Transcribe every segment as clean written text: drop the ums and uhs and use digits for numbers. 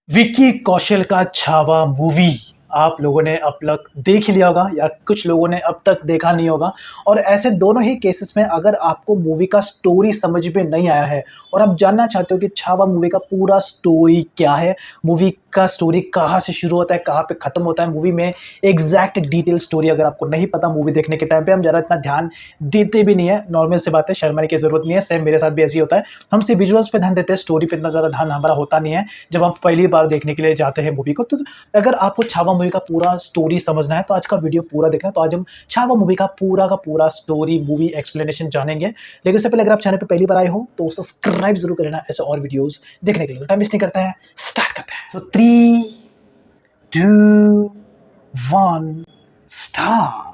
विक्की कौशल का छावा मूवी आप लोगों ने अब तक देख ही लिया होगा या कुछ लोगों ने अब तक देखा नहीं होगा। और ऐसे दोनों ही केसेस में अगर आपको मूवी का स्टोरी समझ में नहीं आया है और आप जानना चाहते हो कि छावा मूवी का पूरा स्टोरी क्या है, मूवी का स्टोरी कहाँ से शुरू होता है कहाँ पे खत्म होता है, मूवी में एग्जैक्ट डिटेल स्टोरी अगर आपको नहीं पता मूवी देखने के टाइम पे, हम ज़रा इतना ध्यान देते भी नहीं है, नॉर्मल से बात है, शर्माने की जरूरत नहीं है। सेम मेरे साथ भी ऐसी होता है, हम सिर्फ विजुअल्स पे ध्यान देते हैं, स्टोरी पे इतना ज़्यादा ध्यान हमारा होता नहीं है जब हम पहली बार देखने के लिए जाते हैं मूवी को। तो अगर आपको छावा मूवी का पूरा स्टोरी समझना है तो आज का वीडियो पूरा देखना है। तो आज हम छावा मूवी का पूरा स्टोरी मूवी एक्सप्लेनेशन जानेंगे। लेकिन उससे पहले अगर आप चैनल पे पहली बार आए हो तो सब्सक्राइब जरूर कर लेना ऐसे और वीडियोस देखने के लिए। टाइम वेस्ट नहीं करते हैं, स्टार्ट करते हैं। सो 3 2 1 स्टार्ट।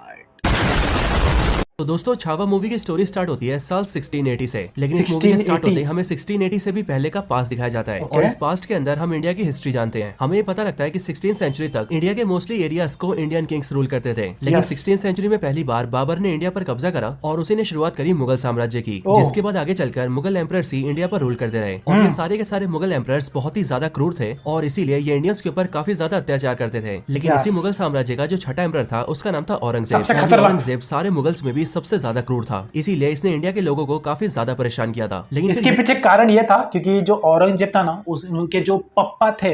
तो दोस्तों छावा मूवी की स्टोरी स्टार्ट होती है साल 1680 से, लेकिन इस मूवी के स्टार्ट होते ही हमें 1680 से भी पहले का पास्ट दिखाया जाता है। और इस पास्ट के अंदर हम इंडिया की हिस्ट्री जानते हैं। हमें ये पता लगता है कि 16th सेंचुरी तक इंडिया के मोस्टली एरियाज को इंडियन किंग्स रूल करते थे, लेकिन 16th सेंचुरी में पहली बार बाबर ने इंडिया पर कब्जा करा और उसी ने शुरुआत करी मुगल साम्राज्य की, जिसके बाद आगे चलकर मुगल एम्परर्स ही इंडिया पर रूल करते रहे। और ये सारे के सारे मुगल एम्परर्स बहुत ही ज्यादा क्रूर थे और इसीलिए ये इंडियंस के ऊपर काफी ज्यादा अत्याचार करते थे। लेकिन इसी मुगल साम्राज्य का जो छठा एम्परर था उसका नाम था औरंगजेब। औरंगजेब सारे मुगल्स में भी सबसे ज्यादा क्रूर था, इसीलिए इसने इंडिया के लोगों को काफी ज्यादा परेशान किया था। लेकिन इसके पीछे कारण यह था क्योंकि जो औरंगजेब था ना, उनके जो पप्पा थे,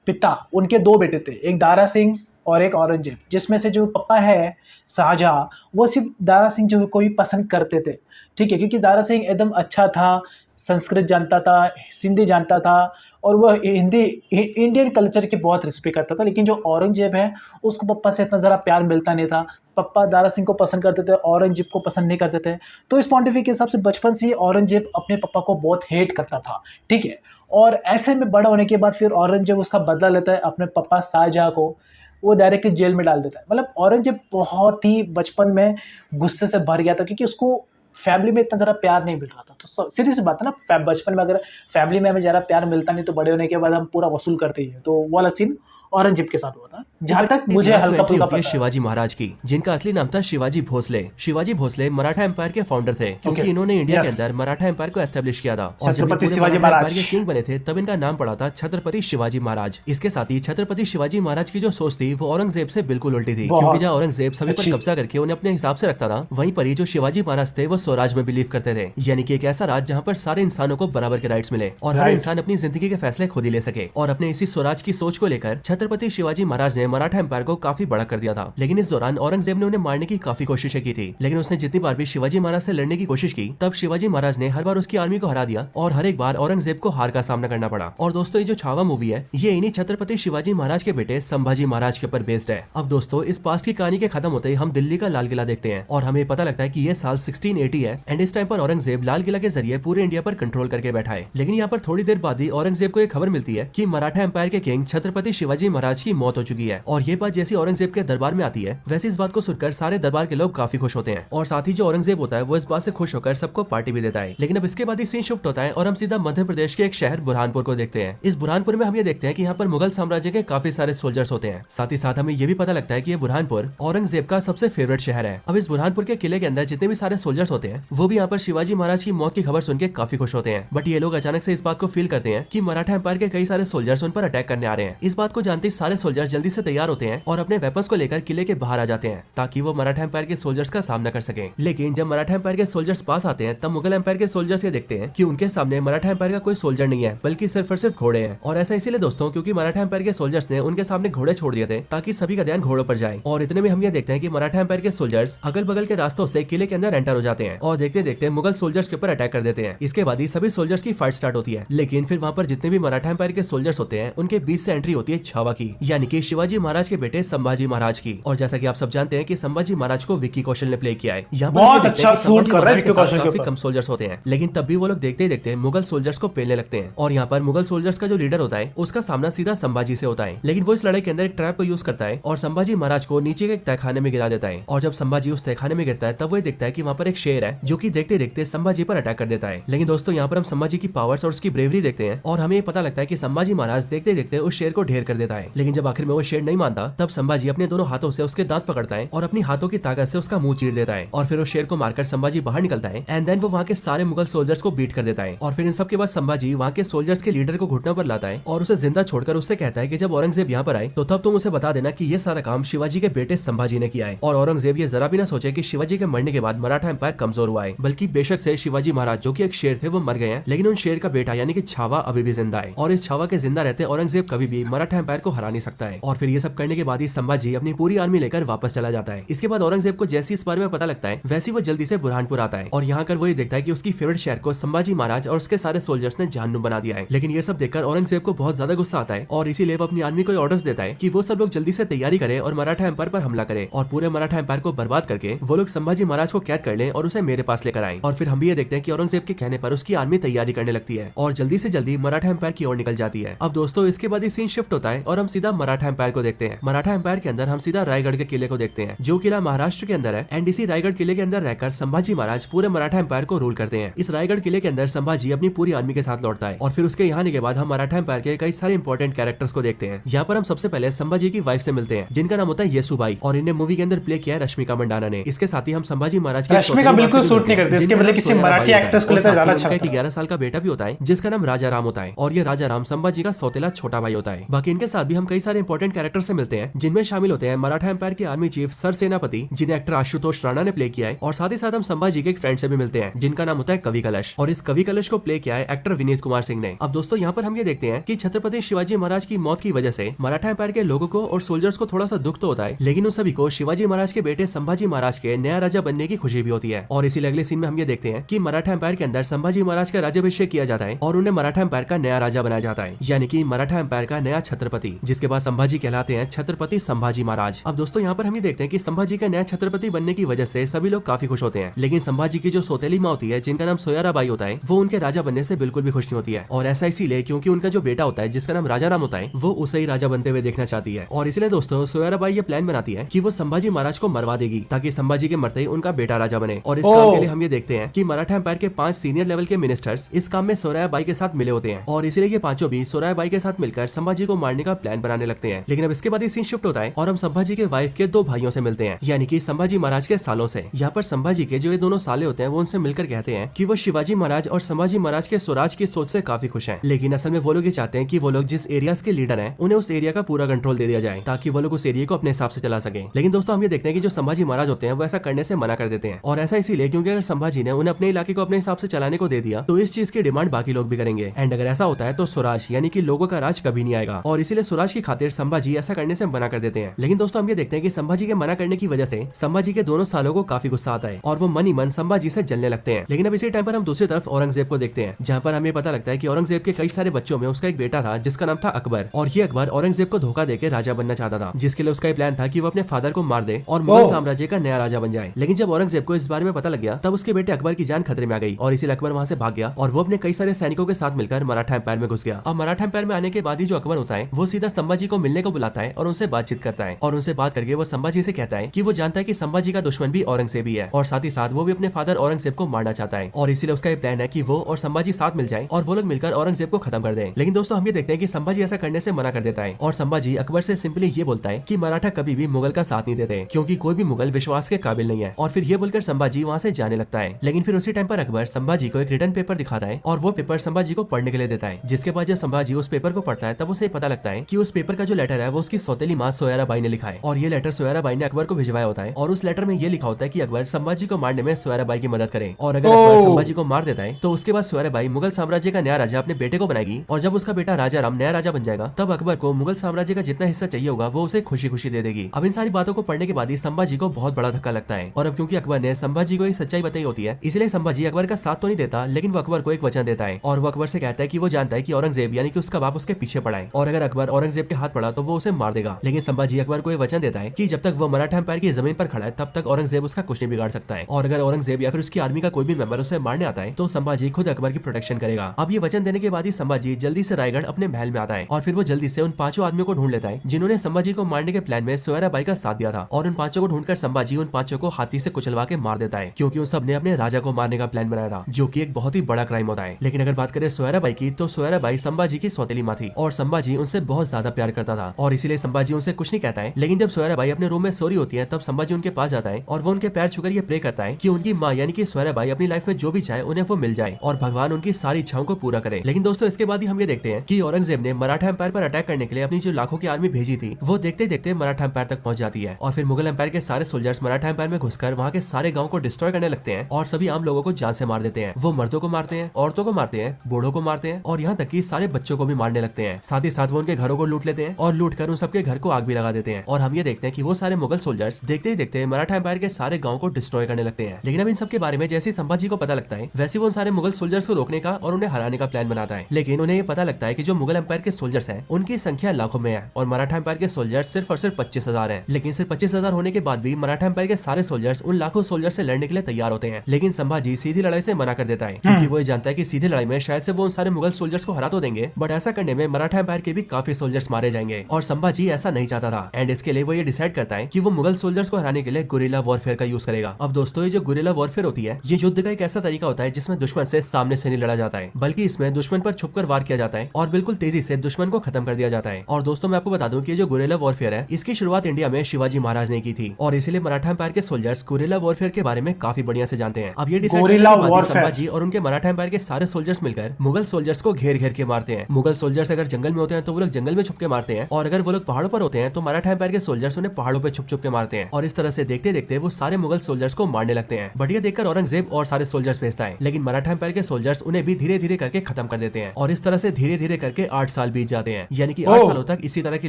पिता, उनके दो बेटे थे, एक दारा सिंह और एक औरंगजेब, जिसमें से जो पप्पा है शाहजहां, वो सिर्फ दारा सिंह जो को ही पसंद करते थे। ठीक है, क्योंकि दारा सिंह एकदम अच्छा था, संस्कृत जानता था, हिंदी जानता था और वह हिंदी इंडियन कल्चर की बहुत रिस्पेक्ट करता था। लेकिन जो औरंगजेब है उसको पप्पा से इतना ज़रा प्यार मिलता नहीं था। पप्पा दारा सिंह को पसंद करते थे, औरंगजेब को पसंद नहीं करते थे। तो इस पॉइंट ऑफ व्यू के हिसाब से बचपन से ही औरंगजेब अपने पापा को बहुत हेट करता था। ठीक है, और ऐसे में बड़ा होने के बाद फिर औरंगजेब उसका बदला लेता है, अपने पापा शाहजहां को वो डायरेक्टली जेल में डाल देता है। मतलब औरंगजेब बहुत ही बचपन में गुस्से से भर गया था क्योंकि उसको फैमिली में इतना ज़रा प्यार नहीं मिल रहा था। तो सीधी सी बात है ना, बचपन में अगर फैमिली में हमें ज़रा प्यार मिलता नहीं तो बड़े होने के बाद हम पूरा वसूल करते ही हैं। तो वो वाला सीन औरंगजेब के साथ हुआ था, जहां तक मुझे हल्का फुल्का पता है। शिवाजी महाराज की, जिनका असली नाम था शिवाजी भोसले। शिवाजी भोसले मराठा एम्पायर के फाउंडर थे, क्योंकि इन्होंने इंडिया के अंदर मराठा एम्पायर को एस्टेब्लिश किया था। और जब ये शिवाजी महाराज के किंग बने थे तब इनका नाम पड़ा था छत्रपति शिवाजी महाराज। इसके साथ ही छत्रपति शिवाजी महाराज की जो सोच थी वो औरंगजेब से बिल्कुल उल्टी थी, क्योंकि जहाँ औरंगजेब सभी पर कब्जा करके उन्हें अपने हिसाब से रखता था, वहीं पर ही जो शिवाजी महाराज थे वो स्वराज में बिलीव करते थे, यानी कि एक ऐसा राज जहाँ पर सारे इंसानों को बराबर के राइट्स मिले और हर इंसान अपनी जिंदगी के फैसले खुद ही ले सके। और अपने इसी स्वराज की सोच को लेकर छत्रपति शिवाजी महाराज ने मराठा एम्पायर को काफी बड़ा कर दिया था। लेकिन इस दौरान औरंगजेब ने उन्हें मारने की काफी कोशिशें की थी, लेकिन उसने जितनी बार भी शिवाजी महाराज से लड़ने की कोशिश की तब शिवाजी महाराज ने हर बार उसकी आर्मी को हरा दिया और हर एक बार औरंगजेब को हार का सामना करना पड़ा। और दोस्तों ये जो छावा मूवी है ये इन्हीं छत्रपति शिवाजी महाराज के बेटे संभाजी महाराज के ऊपर बेस्ड है। अब दोस्तों इस पास्ट की कहानी के खत्म होते ही हम दिल्ली का लाल किला देखते हैं और हमें पता लगता है कि यह साल 1680 है एंड इस टाइम पर औरंगजेब लाल किला के जरिए पूरे इंडिया पर कंट्रोल करके बैठा है। लेकिन यहाँ पर थोड़ी देर बाद ही औरंगजेब को एक खबर मिलती है कि मराठा एम्पायर के किंग छत्रपति शिवाजी महाराज की मौत हो चुकी है। और ये बात जैसी औरंगजेब के दरबार में आती है वैसे इस बात को सुनकर सारे दरबार के लोग काफी खुश होते हैं और साथ ही जो औरंगजेब होता है वो इस बात से खुश होकर सबको पार्टी भी देता है। लेकिन अब इसके बाद ही सीन शिफ्ट होता है और हम सीधा मध्य प्रदेश के एक शहर बुरहानपुर को देखते हैं। इस बुरहानपुर में हम ये देखते हैं कि यहाँ पर मुगल साम्राज्य के काफी सारे सोल्जर्स होते हैं। साथ ही साथ हमें ये भी पता लगता है कि ये बुरहानपुर औरंगजेब का सबसे फेवरेट शहर है। अब इस बुरहानपुर के किले के अंदर जितने भी सारे सोल्जर्स होते हैं वो भी यहाँ पर शिवाजी महाराज की मौत की खबर सुन के काफी खुश होते हैं। बट ये लोग अचानक से इस बात को फील करते हैं कि मराठा एम्पायर के कई सारे सोल्जर्स उन पर अटैक करने आ रहे हैं। इस बात को जानते ही सारे सोल्जर्स जल्दी से तैयार होते हैं और अपने वेपन्स को लेकर किले के बाहर आ जाते हैं ताकि वो मराठा एम्पायर के सोल्जर्स का सामना कर सकें। लेकिन जब मराठा एम्पायर के सोल्जर्स पास आते हैं तब मुगल एम्पायर के सोल्जर्स ये देखते हैं कि उनके सामने मराठा एम्पायर का कोई सोल्जर नहीं है बल्कि सिर्फ और सिर्फ घोड़े हैं। और ऐसा इसीलिए दोस्तों क्योंकि मराठा एम्पायर के सोल्जर्स ने उनके सामने घोड़े छोड़ दिए थे ताकि सभी का ध्यान घोड़ों पर जाए। और इतने में हम ये देखते हैं कि मराठा एम्पायर के सोल्जर्स अगल बगल के रास्तों से किले के अंदर एंटर हो जाते हैं और देखते देखते मुगल सोल्जर्स के ऊपर अटैक कर देते हैं। इसके बाद ही सभी सोल्जर्स की फाइट स्टार्ट होती है। लेकिन फिर वहाँ पर जितने भी मराठा एम्पायर के सोल्जर्स होते हैं उनके बीच से एंट्री होती है छावा की, यानी कि शिवाजी महाराज के बेटे संभाजी महाराज की। और जैसा कि आप सब जानते हैं कि संभाजी महाराज को विक्की कौशल ने प्ले किया है। यहाँ पर बहुत अच्छा सूट कर रहा है, काफी कम सोल्जर्स होते हैं लेकिन तब भी वो लोग देखते ही देखते मुगल सोल्जर्स को पेलने लगते हैं। और यहाँ पर मुगल सोल्जर्स का जो लीडर होता है उसका सामना सीधा संभाजी से होता है। लेकिन वो इस लड़ाई के अंदर एक ट्रैप को यूज करता है और संभाजी महाराज को नीचे के एक तहखाने में गिरा देता है। और जब संभाजी उस तहखाने में गिरता है तब वो देखता है कि वहाँ पर एक शेर है जो कि देखते देखते संभाजी पर अटैक कर देता है। लेकिन दोस्तों यहाँ पर हम संभाजी की पावर्स और उसकी ब्रेवरी देखते हैं और हमें पता लगता है कि संभाजी महाराज देखते देखते उस शेर को ढेर कर देता है। लेकिन जब आखिर में वो शेर नहीं मानता तब संभाजी अपने दोनों हाथों से उसके दांत पकड़ता है और अपनी हाथों की ताकत से उसका मुंह चीर देता है और फिर उस शेर को मारकर संभाजी बाहर निकलता है एंड देन वो वहाँ के सारे मुगल सोल्जर्स को बीट कर देता है। और फिर इन सब के बाद संभाजी वहाँ के सोल्जर्स के लीडर को घुटनों पर लाता है और उसे जिंदा छोड़कर उससे कहता है कि जब औरंगजेब यहाँ पर आए तो तब तुम उसे बता देना कि ये सारा काम शिवाजी के बेटे संभाजी ने किया है। और औरंगजेब ये जरा भी ना सोचे कि शिवाजी के मरने के बाद मराठा एम्पायर कमजोर हुआ है, बल्कि बेशक से शिवाजी महाराज जो कि एक शेर थे वो मर गए हैं, लेकिन उन शेर का बेटा यानी कि छावा अभी भी जिंदा है और इस छावा के जिंदा रहते औरंगजेब कभी भी मराठा एम्पायर को हरा नहीं सकता है। और फिर ये सब करने के बाद ही संभाजी अपनी पूरी आर्मी लेकर वापस चला जाता है। इसके बाद औरंगजेब को जैसे इस बारे में पता लगता है वैसे वो जल्दी से बुरहानपुर आता है और यहाँ कर वो ये देखता है कि उसकी फेवरेट शहर को संभाजी महाराज और उसके सारे सोल्जर्स ने जहन्नुम बना दिया है। लेकिन ये सब देखकर औरंगजेब को बहुत ज्यादा गुस्सा आता है और इसीलिए वो अपनी आर्मी को ऑर्डर्स देता है कि वो सब लोग जल्दी से तैयारी करे और मराठा एम्पायर पर हमला करे और पूरे मराठा एम्पायर को बर्बाद करके वो लोग संभाजी महाराज को कैद कर ले और उसे मेरे पास लेकर आए। और फिर हम भी ये देखते हैं कि औरंगजेब के कहने पर उसकी आर्मी तैयारी करने लगती है और जल्दी से जल्दी मराठा एम्पायर की ओर निकल जाती है। अब दोस्तों इसके बाद ये सीन शिफ्ट होता है और हम सीधा मराठा एम्पायर को देखते हैं। मराठा एम्पायर के अंदर हम सीधा रायगढ़ के किले को देखते हैं जो किला महाराष्ट्र के अंदर है एंड इसी रायगढ़ किले के अंदर रहकर संभाजी महाराज पूरे मराठा एम्पायर को रूल करते हैं। इस रायगढ़ किले के अंदर संभाजी अपनी पूरी आर्मी के साथ लौटता है और फिर उसके यहाँ आने के बाद हम मराठा एम्पायर के कई सारे इंपॉर्टेंट कैरेक्टर्स को देखते हैं। यहाँ पर हम सबसे पहले संभाजी की वाइफ से मिलते हैं जिनका नाम होता है येसुबाई और इन्हें मूवी के अंदर प्ले किया है रश्मिका मंडाना ने। इसके साथ ही हम संभाजी महाराज की रश्मिका बिल्कुल सूट नहीं करती, इसके बदले किसी मराठी एक्ट्रेस को लेकर ज्यादा अच्छा लगता है। 11 साल का बेटा भी होता है जिसका नाम राजा राम होता है और ये राजा राम संभाजी का सौतेला छोटा भाई होता है। बाकी इनके साथ भी हम कई सारे इंपॉर्टेंट कैरेक्टर से मिलते हैं जिनमें शामिल होते हैं मराठा एम्पायर के आर्मी चीफ सर सेनापति जिन्हें एक्टर आशुतोष राणा ने प्ले किया है और साथ ही साथ हम संभाजी के एक फ्रेंड से भी मिलते हैं जिनका नाम होता है कवि कलश और इस कवि कलश को प्ले किया है एक्टर विनीत कुमार सिंह ने। अब दोस्तों यहाँ पर हम ये देखते हैं कि छत्रपति शिवाजी महाराज की मौत की वजह से मराठा एम्पायर के लोगों को और सोल्जर्स को थोड़ा सा दुख तो होता है, लेकिन उन सभी को शिवाजी महाराज के बेटे संभाजी महाराज के नया राजा बनने की खुशी भी होती है। और इसी अगले सीन में हम ये देखते हैं कि मराठा एम्पायर के अंदर संभाजी महाराज का राज्याभिषेक किया जाता है और उन्हें मराठा एम्पायर का नया राजा बनाया जाता है, यानी कि मराठा एम्पायर का नया छत्रपति, जिसके बाद संभाजी कहलाते हैं छत्रपति संभाजी महाराज। अब दोस्तों यहाँ पर हम ये देखते हैं कि संभाजी का नया छत्रपति बनने की वजह से सभी लोग काफी खुश होते हैं, लेकिन संभाजी की जो सौतेली माँ होती है जिनका नाम सोयाराबाई होता है वो उनके राजा बनने से बिल्कुल भी खुश नहीं होती है और ऐसा इसीलिए क्योंकि उनका जो बेटा होता है जिसका नाम राजा राम होता है वो उसे ही राजा बनते हुए देखना चाहती है। और इसलिए दोस्तों सोयाराबाई ये प्लान बनाती है कि वो संभाजी महाराज को मरवा देगी ताकि संभाजी के मरते ही उनका बेटा राजा बने। और इस काम के लिए हम ये देखते हैं कि मराठा एम्पायर के 5 सीनियर लेवल के मिनिस्टर्स इस काम में सोरायाबाई के साथ मिले होते हैं और इसलिए ये पांचों भी सोरायाबाई के साथ मिलकर संभाजी को मारने का प्लान बनाने लगते हैं। लेकिन अब इसके बाद ये सीन शिफ्ट होता है और हम संभाजी के वाइफ के 2 भाइयों से मिलते हैं, यानी कि संभाजी महाराज के सालों से। यहाँ पर संभाजी के जो ये दोनों साले होते हैं वो उनसे मिलकर कहते हैं कि वो शिवाजी महाराज और संभाजी महाराज के स्वराज की सोच से काफी खुश हैं, लेकिन असल में वो लोग ये चाहते हैं कि वो लोग जिस एरियाज के लीडर हैं उन्हें उस एरिया का पूरा कंट्रोल दे दिया जाए ताकि वो लोग उस एरिया को अपने हिसाब से चला सके। लेकिन दोस्तों हम ये देखते हैं कि जो संभाजी महाराज होते हैं वो ऐसा करने से मना कर देते हैं और ऐसा इसीलिए क्योंकि अगर संभाजी ने उन्हें अपने इलाके को अपने हिसाब से चलाने को दे दिया तो इस चीज की डिमांड बाकी लोग भी करेंगे एंड अगर ऐसा होता है तो स्वराज यानी कि लोगों का राज कभी नहीं आएगा और इसीलिए स्वराज की खातिर संभाजी ऐसा करने से मना कर देते हैं। लेकिन दोस्तों हम ये देखते हैं कि संभाजी के मना करने की वजह से संभाजी के दोनों सालों को काफी गुस्सा आता है और वो मन ही मन संभाजी से जलने लगते हैं। लेकिन अब इसी टाइम पर हम दूसरी तरफ औरंगजेब को देखते हैं जहाँ पर हमें पता लगता है कि औरंगजेब के कई सारे बच्चों में उसका एक बेटा था जिसका नाम था अकबर और ये अकबर औरंगजेब को धोखा देकर राजा बनना चाहता था, जिसके लिए उसका प्लान था कि वो अपने फादर को मार दे और मुगल साम्राज्य का नया राजा बन जाए। लेकिन जब औरंगजेब को इस बारे में पता लग गया तब उसके बेटे अकबर की जान खतरे में आ गई और इसीलिए अकबर वहां से भाग गया और वो अपने कई सारे सैनिकों के साथ मिलकर मराठा एम्पायर में घुस गया। अब मराठा एम्पायर में आने के बाद ही जो अकबर होता है वो सीधा संभाजी को मिलने को बुलाता है और उनसे बातचीत करता है और उनसे बात करके वो संभाजी से कहता है कि वो जानता है कि संभाजी का दुश्मन भी औरंगजेब ही है और साथ ही साथ वो भी अपने फादर औरंगजेब को मारना चाहता है और इसीलिए उसका प्लान है कि वो और संभाजी साथ मिल जाए और वो लोग मिलकर औरंगजेब को खत्म कर दें। लेकिन दोस्तों हम ये देखते हैं कि संभाजी ऐसा करने से मना कर देता है और संभाजी अकबर से सिंपली ये बोलता है कि मराठा कभी भी मुगल का साथ नहीं देते क्योंकि कोई भी मुगल विश्वास के काबिल नहीं है और फिर ये बोलकर संभाजी वहाँ से जाने लगता है। लेकिन फिर उसी टाइम पर अकबर संभाजी को एक रिटर्न पेपर दिखाता है और वो पेपर संभाजी को पढ़ने के लिए देता है, जिसके बाद जब संभाजी उस पेपर को पढ़ता है तब उसे पता लगता है कि उस पेपर का जो लेटर है वो उसकी सौतेली माँ सोयाराबाई ने लिखा है और ये लेटर सोयाराबाई ने अकबर को भिजवाया होता है और उस लेटर में ये लिखा होता है कि अकबर संभाजी को मारने में सोयाराबाई की मदद करे और अगर अकबर संभाजी को मार देता है तो उसके बाद सोयाराबाई मुगल साम्राज्य का नया राजा अपने बेटे को बनाएगी और जब उसका बेटा राजा राम नया राजा बन जाएगा तब अकबर को मुगल साम्राज्य का जितना हिस्सा चाहिए होगा वो उसे खुशी खुशी दे देगी। अब इन सारी बातों को पढ़ने के बाद ही संभाजी को बहुत बड़ा धक्का लगता है और अब क्योंकि अकबर ने संभाजी को एक सच्चाई बताई होती है इसलिए संभाजी अकबर का साथ तो नहीं देता, लेकिन वो अकबर को एक वचन देता है और वो अकबर से कहता है कि वो जानता है कि औरंगजेब यानी कि उसका बाप उसके पीछे पड़ा है और अगर अकबर औरंगजेब के हाथ पड़ा तो वो उसे मार देगा। लेकिन संभाजी अकबर को एक वचन देता है कि जब तक वो मराठा एम्पायर की जमीन पर खड़ा है तब तक औरंगजेब उसका कुछ नहीं बिगाड़ सकता है और अगर औरंगजेब या फिर उसकी आर्मी का कोई भी मेंबर उसे मारने आता है तो संभाजी खुद अकबर की प्रोटेक्शन करेगा। अब ये वचन देने के बाद ही संभाजी जल्दी से रायगढ़ अपने महल में आता है और फिर वो जल्दी से उन 5 आदमियों को ढूंढ लेता है जिन्होंने संभाजी को मारने के प्लान में सोयाराबाई का साथ दिया था और उन 5 को ढूंढकर संभाजी उन 5 को हाथी से कुचलवा के मार देता है क्योंकि उन सब ने अपने राजा को मारने का प्लान बनाया था, जो कि एक बहुत ही बड़ा क्राइम होता है। लेकिन अगर बात करें सोयाराबाई की तो सोयाराबाई संभाजी की सौतेली माँ थी और संभाजी उनसे बहुत ज्यादा प्यार करता था और और इसीलिए संभाजी उनसे कुछ नहीं कहता है। लेकिन जब सोयराबाई अपने रूम में सो रही होती है तब संभाजी उनके पास जाता है और वो उनके पैर छूकर ये प्रे करता है कि उनकी माँ यानी कि सोयराबाई अपनी लाइफ में जो भी चाहे उन्हें वो मिल जाए और भगवान उनकी सारी इच्छाओं को पूरा करे। लेकिन दोस्तों इसके बाद ही हम ये देखते हैं कि औरंगजेब ने मराठा एम्पायर पर अटैक करने के लिए अपनी जो लाखों की आर्मी भेजी थी वो देखते देखते मराठा एम्पायर तक पहुंच जाती है और फिर मुगल एम्पायर के सारे सोल्जर्स मराठा एम्पायर में घुसकर वहाँ के सारे गाँव को डिस्ट्रॉय करने लगते हैं और सभी आम लोगों को जान से मार देते हैं। वो मर्दों को मारते हैं, औरतों को मारते हैं, बूढ़ों को मारते हैं और यहाँ तक कि सारे बच्चों को भी मारने लगते हैं। साथ ही साथ वो उनके घरों को लूट लेते हैं और लूट कर उन सबके घर को आग भी लगा देते हैं। और हम ये देखते हैं कि वो सारे मुगल सोल्जर्स देखते ही देखते मराठा एम्पायर के सारे गाँव को डिस्ट्रॉय करने लगते हैं। लेकिन अब इन सबके बारे में जैसे संभाजी को पता लगता है वैसे वो सारे मुगल सोल्जर्स को रोकने का और उन्हें हराने का प्लान बनाता है। लेकिन उन्हें ये पता लगता है कि जो मुगल एम्पायर के सोल्जर्स हैं उनकी संख्या लाखों में है और मराठा एम्पायर के सोल्जर्स सिर्फ और सिर्फ 25,000 हैं। लेकिन सिर्फ 25,000 होने के बाद भी मराठा एम्पायर के सारे सोल्जर्स उन लाखों सोल्जर्स से लड़ने के लिए तैयार होते हैं। लेकिन संभाजी सीधी लड़ाई से मना कर देता है क्योंकि वो ये जानता है कि सीधी लड़ाई में शायद से वो उन सारे मुगल सोल्जर्स को हरा तो देंगे बट ऐसा करने में मराठा एम्पायर के भी काफी सोल्जर्स मारे जाएंगे और संभाजी ऐसा नहीं चाहता था। एंड इसके लिए वो ये डिसाइड करता है कि वो मुगल सोल्जर्स को हराने के लिए गुरिल्ला वॉरफेयर का यूज करेगा। अब दोस्तों ये जो गुरिल्ला वॉरफेयर होती है ये युद्ध का एक ऐसा तरीका होता है जिसमें दुश्मन से सामने से नहीं लड़ा जाता है बल्कि इसमें दुश्मन पर छुपकर वार किया जाता है और बिल्कुल तेजी से दुश्मन को खत्म कर दिया जाता है। और दोस्तों मैं आपको बता दूं कि जो गुरिल्ला वॉरफेयर है इसकी शुरुआत इंडिया में शिवाजी महाराज ने की थी और इसीलिए मराठा एम्पायर के सोल्जर्स गुरिल्ला वॉरफेयर के बारे में काफी बढ़िया से जानते हैं। अब ये संभाजी और उनके मराठा एम्पायर के सारे सोल्जर्स मिलकर मुगल सोल्जर्स को घेर घेर के मारते हैं। मुगल सोल्जर्स अगर जंगल में होते हैं तो वो लोग जंगल में छुप के मारते हैं और अगर वो लोग पहाड़ों पर होते हैं तो मराठा एम्पायर के सोल्जर्स उन्हें पहाड़ों पे छुप छुप के मारते हैं और इस तरह से देखते देखते वो सारे मुगल सोल्जर्स को मारने लगते हैं। बट ये देखकर औरंगजेब और सारे सोल्जर्स भेजता है लेकिन मराठा एम्पायर के सोल्जर्स उन्हें भी धीरे धीरे करके खत्म कर देते हैं और इस तरह से धीरे धीरे करके 8 साल बीत जाते हैं। यानी कि 8 सालों तक इसी तरह की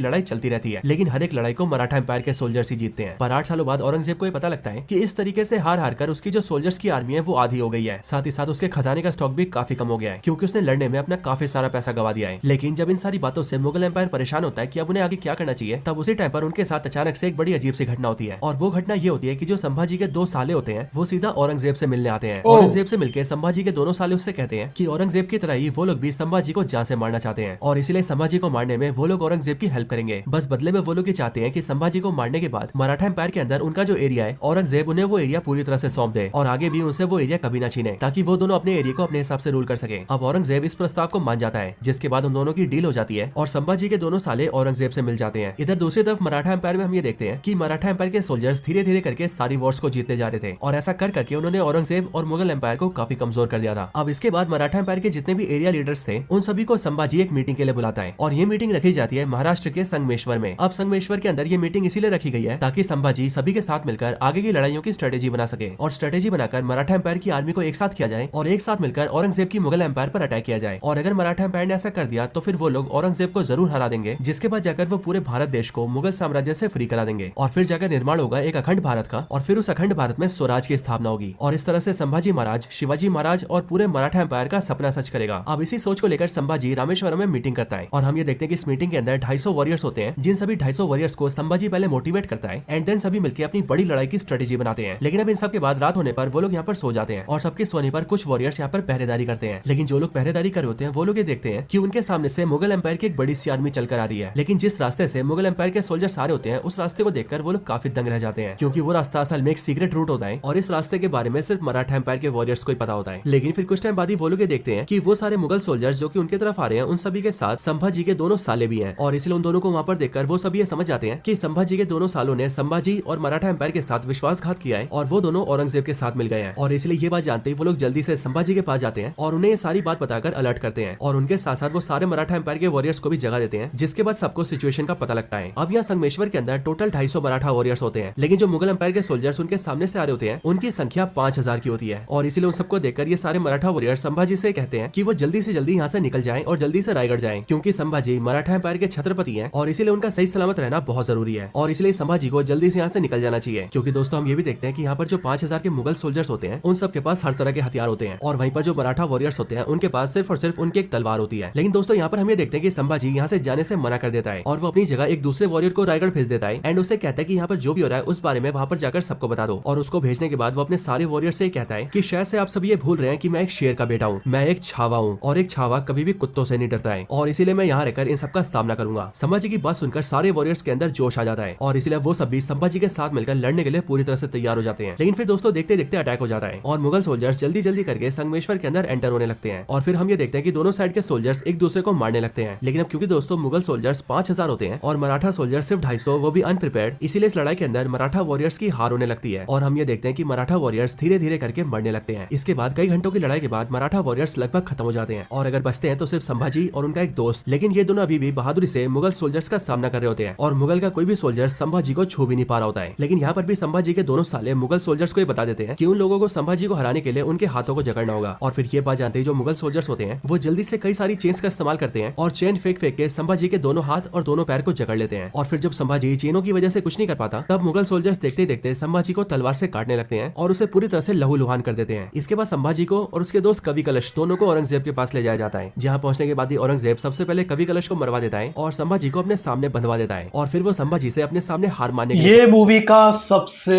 लड़ाई चलती रहती है लेकिन हर एक लड़ाई को मराठा एम्पायर के सोल्जर्स ही जीतते हैं। पर 8 सालों बाद औरंगजेब को ये पता लगता है कि इस तरीके से हार हार कर उसकी जो सोल्जर्स की आर्मी है वो आधी हो गई है। साथ ही साथ उसके खजाने का स्टॉक भी काफी कम हो गया है क्योंकि उसने लड़ने में अपना काफी सारा पैसा गवा दिया है। लेकिन जब इन सारी बातों से मुगल एम्पायर परेशान होता है कि अब उन्हें आगे क्या करना चाहिए तब उसी टाइम पर उनके साथ अचानक से एक बड़ी अजीब सी घटना होती है और वो घटना ये होती है कि जो संभाजी के 2 साले होते हैं वो सीधा औरंगजेब से मिलने आते हैं। औरंगजेब से मिलकर संभाजी के दोनों साले उससे कहते हैं कि औरंगजेब की तरह ही वो लोग भी संभाजी को जान से मारना चाहते हैं और इसीलिए संभाजी को मारने में वो लोग औरंगजेब की हेल्प करेंगे। बस बदले में वो लोग ये चाहते हैं कि संभाजी को मारने के बाद मराठा एम्पायर के अंदर उनका जो एरिया है औरंगजेब उन्हें वो एरिया पूरी तरह से सौंप दे और आगे भी उनसे वो एरिया कभी ना छीने ताकि वो दोनों अपने एरिया को अपने हिसाब से रूल कर सके। अब औरंगजेब इस प्रस्ताव को मान जाता है जिसके बाद उन दोनों की डील हो जाती है और संभाजी के दोनों साले औरंगजेब से मिल जाते हैं। इधर दूसरी तरफ मराठा एम्पायर में हम ये देखते हैं कि मराठा एम्पायर के सोल्जर्स धीरे धीरे करके सारी वॉर्स को जीतते जा रहे थे और ऐसा कर करके उन्होंने औरंगजेब और मुगल एम्पायर को काफी कमजोर कर दिया था। अब इसके बाद मराठा एम्पायर के जितने भी एरिया लीडर्स थे उन सभी को संभाजी एक मीटिंग के लिए बुलाता है और ये मीटिंग रखी जाती है महाराष्ट्र के संगमेश्वर में। अब संगमेश्वर के अंदर ये मीटिंग इसीलिए रखी गई है ताकि संभाजी सभी के साथ मिलकर आगे की लड़ाइयों की स्ट्रेटेजी बना सके और स्ट्रेटेजी बनाकर मराठा एम्पायर की आर्मी को एक साथ किया जाए और एक साथ मिलकर औरंगजेब की मुगल एम्पायर पर अटैक किया जाए। और अगर मराठा एम्पायर ने ऐसा कर दिया तो फिर वो लोग औरंगजेब को जरूर हरा देंगे जिसके बाद जाकर वो पूरे भारत देश को मुगल साम्राज्य से फ्री करा देंगे और फिर जाकर निर्माण होगा एक अखंड भारत का और फिर उस अखंड भारत में स्वराज की स्थापना होगी और इस तरह से संभाजी महाराज, शिवाजी महाराज और पूरे मराठा एम्पायर का सपना सच करेगा। अब इसी सोच को लेकर संभाजी रामेश्वरम में मीटिंग करता है और हम ये देखते हैं कि इस मीटिंग के अंदर 250 वॉरियर्स होते हैं जिन सभी 250 वॉरियर्स को संभाजी पहले मोटिवेट करता है एंड देन सभी मिलकर अपनी बड़ी लड़ाई की स्ट्रेटेजी बनाते हैं। लेकिन अब इन सब के बाद रात होने पर वो लोग यहाँ पर सो जाते हैं और सबके सोने पर कुछ वॉरियर्स यहाँ पर पहरेदारी करते हैं। लेकिन जो लोग पहरेदारी कर होते हैं वो लोग ये देखते हैं कि उनके सामने से मुगल एम्पायर की एक बड़ी सी आर्मी चलकर आ रही है। लेकिन जिस रास्ते से मुगल एम्पायर के सोल्जर्स आ रहे होते हैं उस रास्ते को देखकर वो लोग काफी दंग रह जाते हैं क्योंकि वो रास्ता असल में एक सीक्रेट रूट होता है और इस रास्ते के बारे में सिर्फ मराठा एम्पायर के वॉरियर्स को ही पता होता है। लेकिन फिर कुछ टाइम बाद ही वो लोग ये देखते हैं कि वो सारे मुगल सोल्जर्स जो कि उनके तरफ आ रहे हैं उन सभी के साथ संभाजी के दोनों साले भी हैं और इसलिए उन दोनों को वहां पर देखकर वो सभी ये समझ जाते हैं कि संभाजी के दोनों सालों ने संभाजी और मराठा एम्पायर के साथ विश्वासघात किया है और वो दोनों औरंगजेब के साथ मिल गए हैं। और इसलिए ये बात जानते ही वो लोग जल्दी से संभाजी के पास जाते हैं और उन्हें ये सारी बात बताकर अलर्ट करते हैं और उनके साथ साथ वो सारे मराठा एम्पायर के वॉरियर्स को भी जगह देते हैं जिसके बाद सबको सिचुएशन का पता लगता है। अब यहाँ संगमेश्वर के अंदर टोटल 250 मराठा वॉरियर्स होते हैं लेकिन जो मुगल एम्पायर के सोल्जर्स उनके सामने से आ रहे होते हैं उनकी संख्या 5000 की होती है और इसीलिए उन सबको देखकर ये सारे मराठा वॉरियर्स संभाजी से कहते हैं कि वो जल्दी से जल्दी यहाँ से निकल जाएं और जल्दी से रायगढ़ जाएं क्योंकि संभाजी मराठा एम्पायर के छत्रपति हैं और इसीलिए उनका सही सलामत रहना बहुत जरूरी है और इसलिए संभाजी को जल्दी से यहाँ से निकल जाना चाहिए। क्योंकि दोस्तों हम ये भी देखते हैं कि यहाँ पर जो 5000 के मुगल सोल्जर्स होते हैं उन सबके पास हर तरह के हथियार होते हैं और वहीं पर जो मराठा वॉरियर्स होते हैं उनके पास सिर्फ और सिर्फ उनकी एक तलवार होती है। लेकिन दोस्तों यहाँ पर हम ये देखते हैं कि संभाजी यहाँ से जाने से मना कर देता है और वो अपनी जगह एक दूसरे वॉरियर को रायगढ़ भेज देता है एंड उससे कहता है कि यहाँ पर जो भी हो रहा है उस बारे में वहाँ पर जाकर सबको बता दो। और उसको भेजने के बाद वो अपने सारे वॉरियर से कहता है कि शायद से आप सब ये भूल रहे हैं कि मैं एक शेर का बेटा हूँ, मैं एक छावा हूँ और एक छावा कभी भी कुत्तों से नहीं डरता है और इसीलिए मैं यहाँ रहकर इन सबका सामना करूंगा। संभाजी की बात सुनकर सारे वॉरियर्स के अंदर जोश आ जाता है और इसलिए वो सब भी संभाजी के साथ मिलकर लड़ने के लिए पूरी तरह से तैयार हो जाते हैं। लेकिन फिर दोस्तों देखते देखते अटैक हो जाता है और मुगल सोल्जर्स जल्दी जल्दी करके संगमेश्वर के अंदर एंटर होने लगते हैं और फिर हम ये देखते हैं कि दोनों साइड के सोल्जर्स एक दूसरे को मारने लगते हैं। लेकिन अब क्योंकि दोस्तों मुगल सोल्जर्स 5,000 होते हैं और मराठा सोल्जर सिर्फ 250, वो भी अनप्रिपेयर्ड। इसीलिए इस लड़ाई के अंदर मराठा वॉरियर्स की हार होने लगती है और हम ये देखते हैं कि मराठा वॉरियर्स धीरे धीरे करके मरने लगते हैं। इसके बाद कई घंटों की लड़ाई के बाद मराठा वॉरियर्स लगभग खत्म हो जाते हैं और अगर बचते हैं तो सिर्फ संभाजी और उनका एक दोस्त। लेकिन ये दोनों अभी भी बहादुरी से मुगल सोल्जर्स का सामना कर रहे होते हैं और मुगल का कोई भी सोल्जर संभाजी को छू भी नहीं पा रहा होता है। लेकिन यहाँ पर भी संभाजी के दोनों साले मुगल सोल्जर्स को ये बता देते हैं कि उन लोगों को संभाजी को हराने के लिए उनके हाथों को जकड़ना होगा। और फिर ये बात जानते ही जो मुगल सोल्जर्स होते हैं वो जल्दी से कई सारी चेन्स का इस्तेमाल करते हैं और चेन फेंक फेंक के संभाजी के दोनों हाथ और दोनों पैर को जकड़ लेते हैं। और फिर जब संभाजी चेनों की वजह से कुछ नहीं कर पाता तब मुगल सोल्जर्स देखते देखते संभाजी को तलवार से काटने लगते हैं और उसे पूरी तरह से लहूलुहान कर देते हैं। इसके बाद संभाजी को और उसके दोस्त कवि कलश दोनों को औरंगजेब के पास ले जाया जाता है, जहाँ पहुंचने के बाद ही औरंगजेब सबसे पहले कवि कलश को मरवा देता है और संभाजी को अपने सामने बंधवा देता है और फिर वो संभाजी से अपने सामने हार मानने ये मूवी का सबसे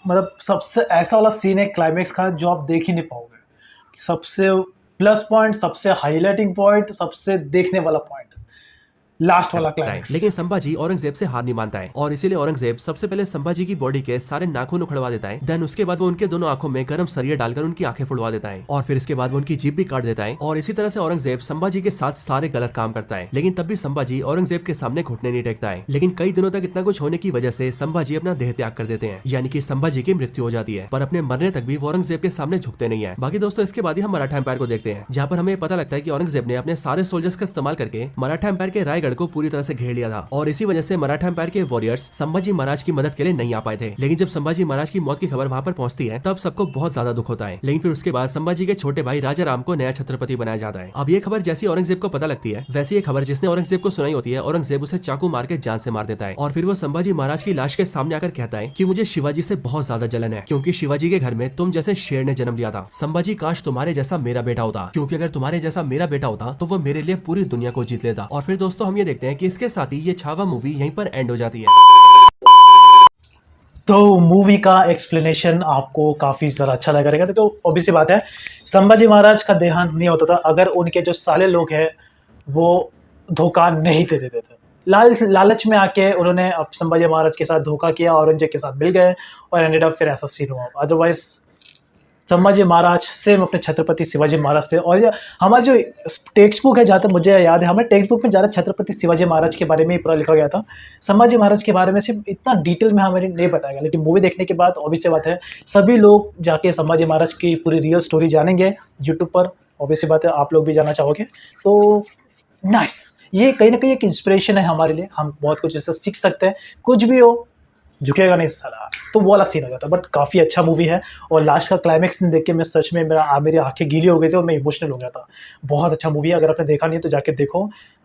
ऐसा वाला सीन है क्लाइमेक्स का जो आप देख ही नहीं पाओगे। सबसे प्लस पॉइंट, सबसे हाईलाइटिंग पॉइंट, सबसे देखने वाला पॉइंट लास्ट वाला क्लाइमेक्स। लेकिन संभाजी औरंगजेब से हार नहीं मानता है और इसीलिए औरंगजेब सबसे पहले संभाजी की बॉडी के सारे नाखून उखड़वा देता है। देन उसके बाद वो उनके दोनों आंखों में गर्म सरिया डालकर उनकी आंखें फुड़वा देता है और फिर इसके बाद वो उनकी जीभ भी काट देता है। और इसी तरह से औरंगजेब संभाजी के साथ सारे गलत काम करता है। लेकिन तब भी संभाजी औरंगजेब के सामने घुटने नहीं टेकता है। लेकिन कई दिनों तक इतना कुछ होने की वजह से संभाजी अपना देह त्याग कर देते हैं, यानी कि संभाजी की मृत्यु हो जाती है। पर अपने मरने तक भी वो औरंगजेब के सामने झुकते नहीं है। बाकी दोस्तों इसके बाद ही हम मराठा एम्पायर को देखते हैं, जहाँ पर हमें पता लगता है कि औरंगजेब ने अपने सारे सोल्जर्स का इस्तेमाल करके मराठा एम्पायर के रायगढ़ को पूरी तरह से घेर लिया था और इसी वजह से मराठा एम्पायर के वॉरियर्स संभाजी महाराज की मदद के लिए नहीं आ पाए थे। लेकिन जब संभाजी महाराज की मौत की खबर वहां पर पहुंचती है तब सबको बहुत ज्यादा दुख होता है। लेकिन फिर उसके बाद संभाजी के छोटे भाई राजा राम को नया छत्रपति बनाया जाता है। अब ये खबर जैसी औरंगजेब को पता लगती है वैसी ये खबर जिसने औरंगजेब को सुनाई होती है औरंगजेब उसे चाकू मार के जान से मार देता है और फिर वो संभाजी महाराज की लाश के सामने आकर कहता है कि मुझे शिवाजी से बहुत ज्यादा जलन है, क्योंकि शिवाजी के घर में तुम जैसे शेर ने जन्म लिया था। संभाजी काश तुम्हारे जैसा मेरा बेटा होता, क्योंकि अगर तुम्हारे जैसा मेरा बेटा होता तो वो मेरे लिए पूरी दुनिया को जीत लेता। और फिर दोस्तों हम ये देखते हैं कि इसके साथ ही ये छावा मूवी यहीं पर एंड हो जाती है। तो मूवी का एक्सप्लेनेशन आपको काफ़ी ज़्यादा अच्छा लगा रहेगा। तो ऑब्वियस सी बात है, संभाजी महाराज का देहांत नहीं होता था अगर उनके जो साले लोग हैं वो धोखा नहीं दे देते थे। लालच में आके उन्होंने अब संभाजी महाराज के साथ धोखा किया, औरंगजेब के साथ मिल गए और एंडेड अप फिर ऐसा सीन हुआ। अदरवाइज संभाजी महाराज सेम अपने छत्रपति शिवाजी महाराज थे। और हमारी जो टेक्स्ट बुक है, जहाँ तक मुझे याद है, हमारे टेक्स्ट बुक में ज़्यादा छत्रपति शिवाजी महाराज के बारे में ही पूरा लिखा गया था। संभाजी महाराज के बारे में सिर्फ इतना डिटेल में हमें नहीं बताया गया। लेकिन मूवी देखने के बाद ऑब्वियस बात है सभी लोग जाके संभाजी महाराज की पूरी रियल स्टोरी जानेंगे यूट्यूब पर। ऑब्वियस बात है आप लोग भी जाना चाहोगे तो नाइस। ये कहीं ना कहीं एक इंस्पिरेशन है हमारे लिए, हम बहुत कुछ ऐसा सीख सकते हैं। कुछ भी हो झुकेगा नहीं साला, तो वो वाला सीन हो जाता है। बट काफ़ी अच्छा मूवी है और लास्ट का क्लाइमेक्स देख के मैं सच में मेरी आंखें गीली हो गई थी और मैं इमोशनल हो गया था। बहुत अच्छा मूवी है, अगर आपने देखा नहीं है तो जाके देखो,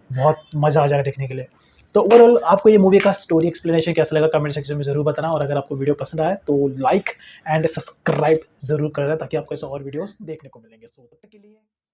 बहुत मज़ा आ जाएगा देखने के लिए। तो ओवरऑल आपको ये मूवी का स्टोरी एक्सप्लेनेशन कैसा लगा कमेंट सेक्शन में ज़रूर बताना। और अगर आपको वीडियो पसंद आए तो लाइक एंड सब्सक्राइब ज़रूर करना ताकि आपको ऐसे और वीडियोस देखने को मिलेंगे। सो तब तक के लिए